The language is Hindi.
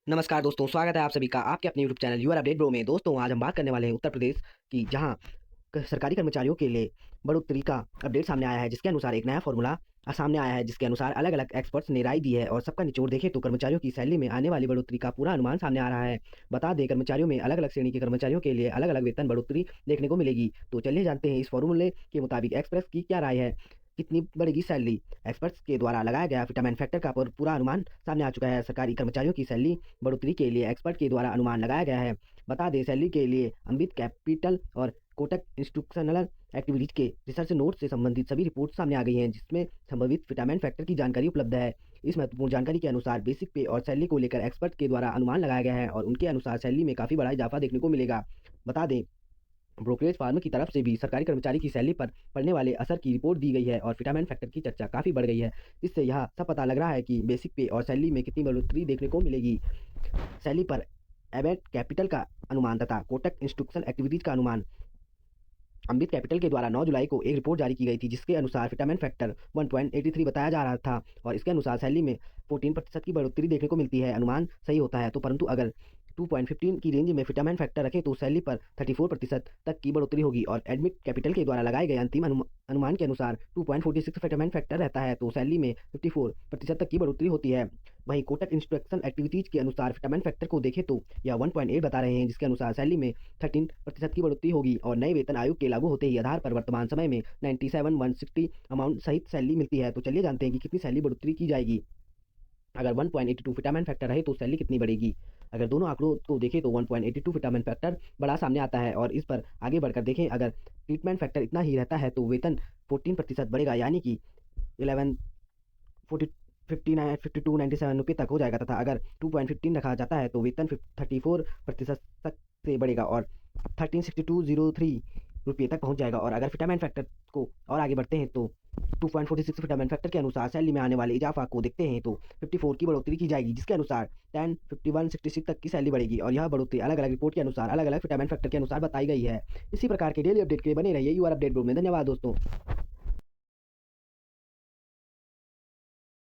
नमस्कार दोस्तों, स्वागत है आप सभी का आपके अपने YouTube channel UR update bro में। दोस्तों आज हम बात करने वाले हैं उत्तर प्रदेश की, जहां सरकारी कर्मचारियों के लिए बढ़ोतरी का अपडेट सामने आया है, जिसके अनुसार एक नया फॉर्मूला सामने आया है, जिसके अनुसार अलग अलग एक्सपर्ट्स ने राय दी है और सबका निचोड़ देखें तो कर्मचारियों की सैलरी में आने वाली बढ़ोतरी का पूरा अनुमान सामने आ रहा है। बता दें, कर्मचारियों में अलग अलग श्रेणी के कर्मचारियों के लिए अलग अलग वेतन बढ़ोतरी देखने को मिलेगी। तो चलिए जानते हैं इस फॉर्मूले के मुताबिक एक्सपर्ट्स की क्या राय है, कितनी बढ़ेगी सैलरी। एक्सपर्ट्स के द्वारा लगाया गया विटामिन फैक्टर का पूरा अनुमान सामने आ चुका है। सरकारी कर्मचारियों की सैलरी बढ़ोतरी के लिए एक्सपर्ट के द्वारा अनुमान लगाया गया है। बता दें, सैलरी के लिए अम्बित कैपिटल और कोटक इंस्टीट्यूशनल एक्टिविटीज के रिसर्च नोट से संबंधित सभी रिपोर्ट सामने आ गई हैं, जिसमें संभावित विटामिन फैक्टर की जानकारी उपलब्ध है। इस महत्वपूर्ण जानकारी के अनुसार बेसिक पे और सैलरी को लेकर एक्सपर्ट के द्वारा अनुमान लगाया गया है और उनके अनुसार सैलरी में काफी बड़ा इजाफा देखने को मिलेगा। बता दें, ब्रोकरेज फार्म की तरफ से भी सरकारी कर्मचारी की सैलरी पर पड़ने वाले असर की रिपोर्ट दी गई है और विटामिन फैक्टर की चर्चा काफ़ी बढ़ गई है। इससे यह सब पता लग रहा है कि बेसिक पे और सैलरी में कितनी बढ़ोतरी देखने को मिलेगी। सैलरी पर एबेट कैपिटल का अनुमान तथा कोटक इंस्टीट्यूशनल एक्टिविटीज का अनुमान। अम्बित कैपिटल के द्वारा 9 जुलाई को एक रिपोर्ट जारी की गई थी, जिसके अनुसार विटामिन फैक्टर 1.83 बताया जा रहा था और इसके अनुसार सैलरी में 14% की बढ़ोतरी देखने को मिलती है। अनुमान सही होता है तो, परंतु अगर 2.15 की रेंज में विटामिन फैक्टर रखें तो सैलरी पर 34% तक की बढ़ोतरी होगी और एडमिट कैपिटल के द्वारा लगाए गए अंतिम अनुमान के अनुसार 2.46 विटामिन फैक्टर रहता है तो सैलरी में 54% तक की बढ़ोतरी होती है। वहीं कोटक इंस्ट्रक्शन एक्टिविटीज के अनुसार विटामिन फैक्टर को देखें तो यह 1.8 बता रहे हैं, जिसके अनुसार सैलरी में 13% की बढ़ोतरी होगी और नए वेतन आयोग के लागू होते ही आधार पर वर्तमान समय में 97,160 अमाउंट सहित सैलरी मिलती है। तो चलिए जानते हैं कि कितनी सैलरी बढ़ोतरी की जाएगी। अगर 1.82 विटामिन फैक्टर रहे तो सैलरी कितनी बढ़ेगी। अगर दोनों आंकड़ों को देखें तो 1.82 विटामिन फैक्टर बड़ा सामने आता है और इस पर आगे बढ़कर देखें, अगर ट्रीटमेंट फैक्टर इतना ही रहता है तो वेतन 14% बढ़ेगा, यानी कि 11 40 59 52 97 रुपये तक हो जाएगा तथा अगर 2.15 रखा जाता है तो वेतन 34% तक से बढ़ेगा और 136203 रुपये तक पहुंच जाएगा। और अगर विटामिन फैक्टर को और आगे बढ़ते हैं तो 2.46 विटामिन फैक्टर के अनुसार सैलरी में आने वाले इजाफा को देखते हैं तो 54 की बढ़ोतरी की जाएगी, जिसके अनुसार 10 51 66 तक की सैलरी बढ़ेगी और यह बढ़ोतरी अलग अलग रिपोर्ट के अनुसार अलग अलग विटामिन फैक्टर के अनुसार बताई गई है। इसी प्रकार के डेली अपडेट के लिए बने रहिए यूआर अपडेट ग्रुप में। धन्यवाद दोस्तों।